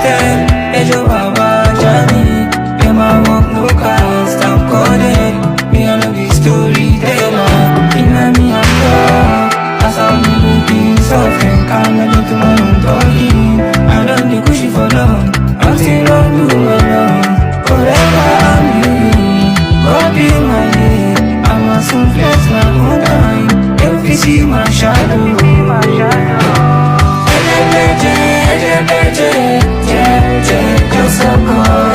step, ejo baba jani. In my walk no cast, I'm coded. Me I know the storyteller. Inna me I'm love, as I'm moving soft and calm. I don't my own talking. I don't need cushy for long, until I do alone. Forever I'm you, God be my name. I must soon flex my own time. If you see my shadow, just a call,